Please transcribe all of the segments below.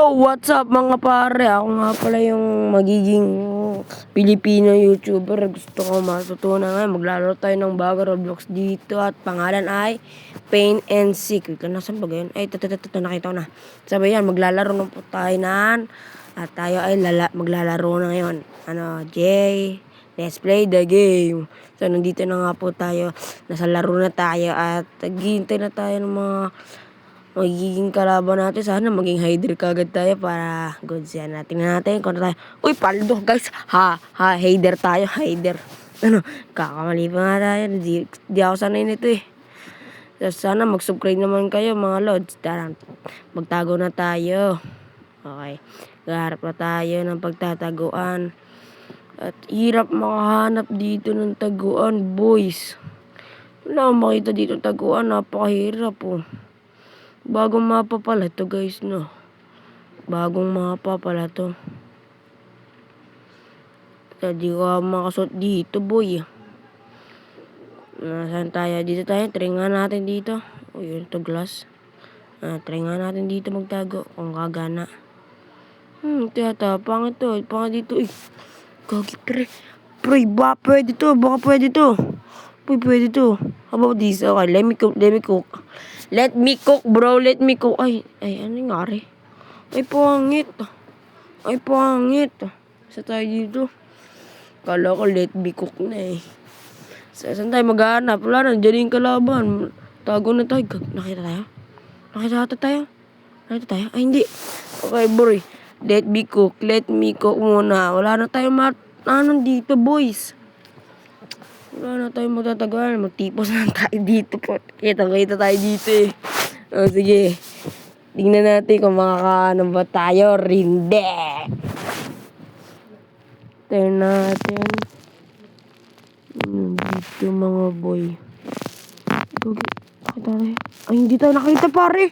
Yo, what's up mga pare? Ako nga pala yung magiging Filipino YouTuber. Gusto ko matutunan ngayon. Maglalaro tayo ng bago Roblox dito at pangalan ay Pain and Seek. Wait lang, nasan ba yun? Ay, ito, nakita ko na. Sabi yan, maglalaro na po tayo at tayo ay maglalaro na ngayon. Let's play the game. So, nandito na nga po tayo. Nasa laro na tayo at naghihintay na tayo ng mga magiging kalaban natin. Sana maging hider kagad tayo para goods yan. Tingnan natin kung tayo. Uy, paldo guys. Hider tayo. Hider. Kakamali pa nga tayo. Di ako sanay nito eh. So, sana mag-subscribe naman kayo mga lods. Tara, magtago na tayo. Okay. Gaharap na tayo ng pagtataguan. At hirap makahanap dito ng taguan, boys. Wala akong makita dito taguan. Napakahirap oh. Bagong mapa pala to guys, no? Bagong mapa pala to. Hindi ko makasot dito, boy. Nasaan tayo? Dito tayo. Try nga natin dito. O yun, to glass. Try nga natin dito magtago. Kung kagana. Tiyata. Pangit to. Pangit dito. Gagi, pre. Pre, pwede to. Baka pwede to. Pwede to. How about this? Okay, let me cook. Let me cook, bro. Let me cook. Ay, ano yung ngari? Ay, pangit. Sa tayo dito. Kala ko let me cook na eh. Saan tayo maghanap? Wala na, dyan yung kalaban. Tago na tayo. Nakita tayo? Ay, hindi. Okay, bro. Let me cook muna. Wala na tayo dito, boys. Wala na tayo magtatagal. Magtipos na tayo dito po. Kita tayo dito eh. O sige. Tingnan natin kung makakaano ba tayo. Hindi. Turn natin. Dito mga boy. Nakita tayo. Ay, hindi tayo nakita pare.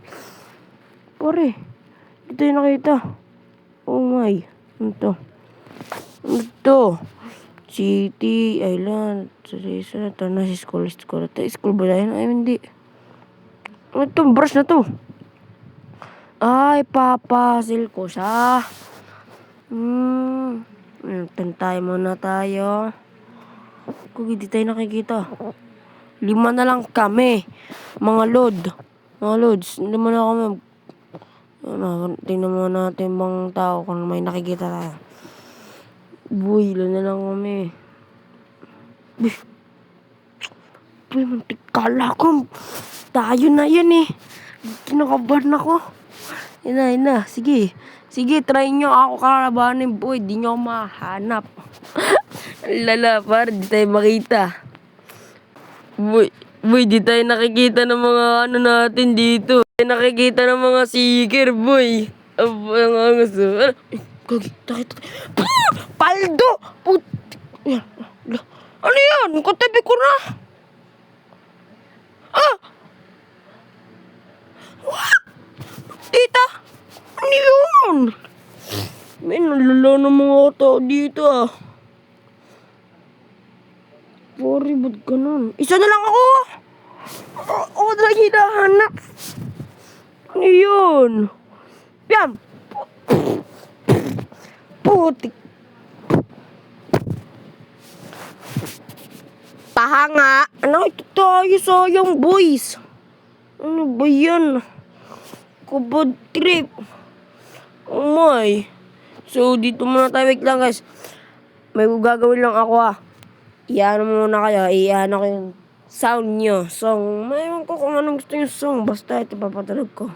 Hindi tayo nakita. Oh my. Ano to? City, Island, Teresa, ito na si school. Ito, school ba yan? Ay, hindi. Ano ito? Brush na to. Ay, papasil ko siya. Tantay muna tayo. Kung hindi tayo nakikita. 5 na lang kami. Mga lods, 5 na kami. Tingnan muna natin bang tao kung may nakikita tayo. Boy, ilan na lang kami. Boy, mantik kala ko. Tayo na yan eh. Kinakabahan ako. Yun na. Sige, try nyo ako kalabanin, boy. Di nyo ako mahanap. Lala, par, di tayo makita. Boy, di tayo nakikita ng mga ano natin dito. Di tayo nakikita ng mga seeker, boy. Ang gusto. Gagi, takit. Paldo! Ano yan? Katabi ko na. What? Tita? Ano yun? May nalala ng mga tao dito Sorry, ba't ganun? Isa na lang ako. Ako na hinahanap. Ano yun? Yan. Putik. Pahanga. Ano ito tayo sayang, boys? Ano ba yan? Kubad trip. Oh my. So, dito muna tayo. Wait lang, guys. May gagawin lang ako Iyan muna kayo. Iyan ako yung sound nyo. Song. Mayroon ko kung anong gusto yung song. Basta ito papatulog ko.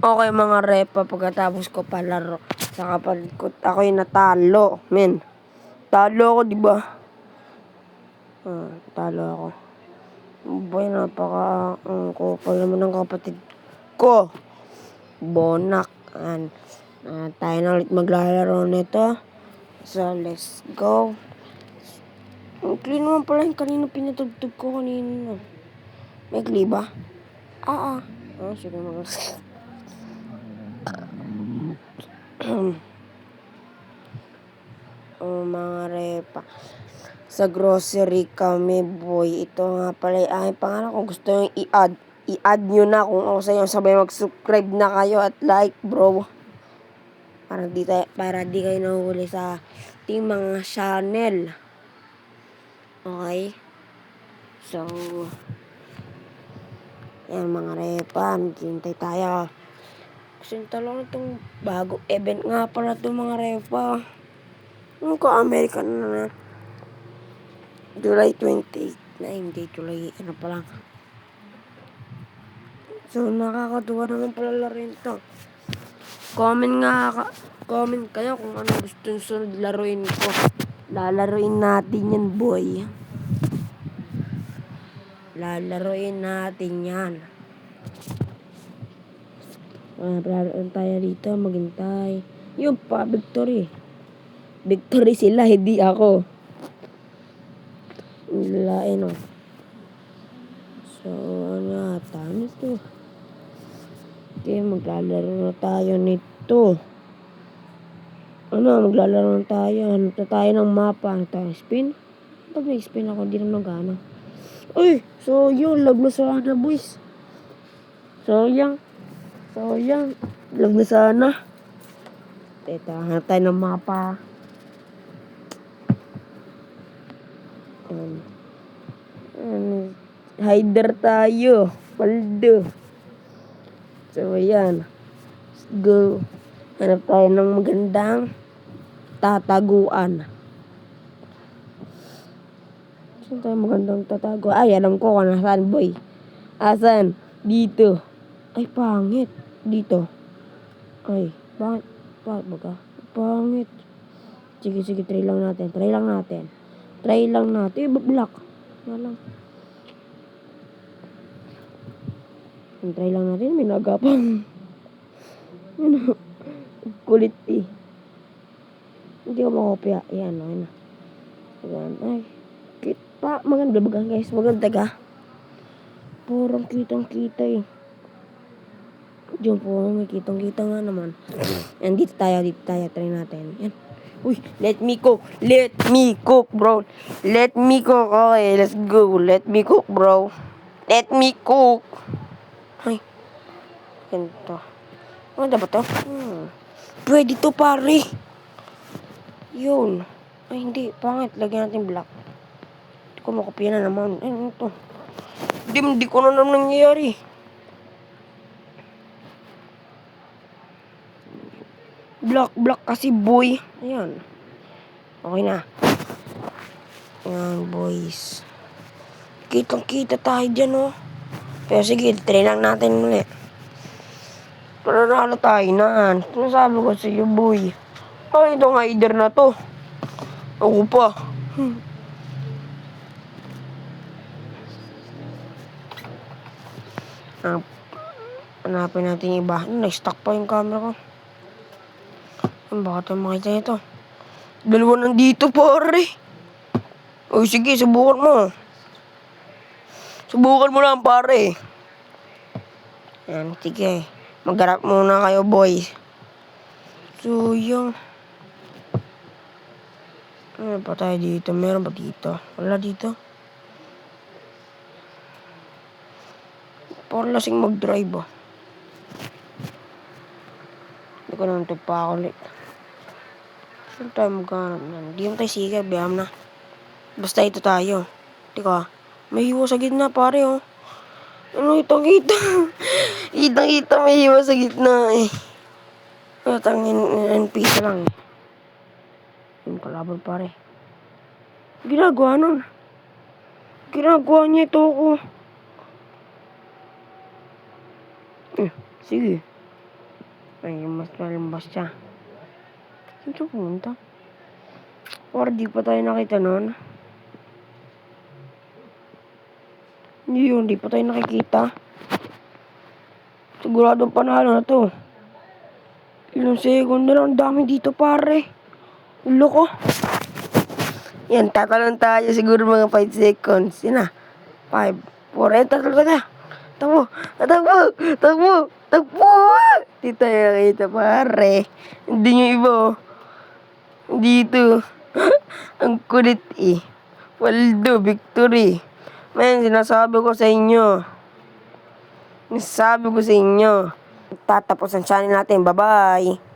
Okay mga repa, pagkatapos ko palaro sa kapatid ko, ako'y natalo, men. Talo ako, di ba? Talo ako. Boy, ang kupal naman ng kapatid ko. Bonak. Tayo na ulit maglalaro nito. So, let's go. Ang clean naman pala yung kanina pinatugtog ko kanina. May clean ba? Sige mga mga repa. Sa grocery kami, boy. Ito nga pala yung aking pangalan. Kung gusto nyo i-add nyo na. Kung ako sa inyo, sabay mag-subscribe na kayo at like, bro. Para di kayo nahuhuli sa ating mga channel. Okay? So, yan mga repa. Hintay tayo. Sinta lang itong bagong event nga pala itong mga repa. Ano ka, American na. July 28 na, hindi July, ano pa lang. So, nakakatuwa naman pala laruin to. Comment kayo kung ano gusto nyo sunod laruin ko. Lalaruin natin yan, boy. Lalaruin natin yan. Lalaruin tayo dito, maghintay. Yung pa, victory. Victory sila, hindi ako. Nilain, oh. So, ano to? Okay, maglalaro na tayo nito. Maglalaro na tayo. Hanap na tayo ng mapa. Ano tayo? Spin? Pag may spin ako, hindi naman gana. Uy! So, yun. Lag na sana, boys. So, yan. Lag na sana. Teta, hanap tayo ng mapa. Hider tayo. Paldo. So, ayan. Let's go. Hanap tayo ng magandang tataguan. Saan tayo magandang tataguan? Ay, alam ko kung nasaan, boy. Asan? Dito. Ay, pangit. Dito. Ay, bakit? Bakit baga? Pangit. Sige, try lang natin. Black. Lang. Try lang natin. May nagapang. Kulit eh. Hindi ko makopya. Ayan, okay na. Ayan. Ay. Kita. Maganda baga guys. Maganda ka. Purang kitang-kita eh. Diyan po. May kitang-kita nga naman. Ayan, dito tayo. Try natin. Ayan. Uy, let me cook, bro. Let me cook. Okay, let's go. Let me cook, bro. Let me cook. Ay, ganito. Ano ba to? Pwede to, pare. Yun. Ay, hindi. Pangit. Lagyan natin black. Hindi ko makopya na naman. Ay, ano to? Hindi ko na naman nangyayari. Black kasi, boy. Ayan. Okay na. Ayan, boys. Kitang-kita tayo dyan, oh. Pero sige, try lang natin ulit. Pananalo tayo na. Sinasabi ko sa iyo, boy. Ay, itong hider na to. Ako pa. Hanapin natin yung iba. Na-stuck pa yung camera ko. Baka tayo makita nito. Dalawa nandito, pare. O sige, subukan mo. Subukan mo lang, pare. Yan, sige. Magharap muna kayo, boys. So, yung... Ano pa tayo dito? Meron ba dito? Wala dito. Parang lasing mag-drive, ah. Hindi ko naman pa ako ulit. Saan tayo maghanap na? Hindi mo tayo sige, biyam na. Basta ito tayo. Tika, may hiwa sa gitna, pare, oh. Ano, itang-kita. Itang-kita, may hiwa sa gitna, eh. Tangin, NPC lang, eh. Yung kalaban, pare. Ginagawa nun. Ginagawa niya ito ako. Sige. Ay, mas malambas siya. Saan siya pumunta? Or di pa tayo nakita nun. Hindi yun, di pa tayo nakikita. Siguradong panalo na to. Ilang second na lang, dami dito, pare. Ulo ko. Yan, tatalon tayo siguro mga 5 seconds. Yan na. 5, 4, tatalo ka. Takbo, takbo, takbo, takbo. Di tayo nakita, pare. Hindi nyo iba, oh. Dito. Ang kulit, eh. Waldo, victory. Man, sinasabi ko sa inyo. Sinasabi ko sa inyo. Tatapos ang channel natin. Bye-bye.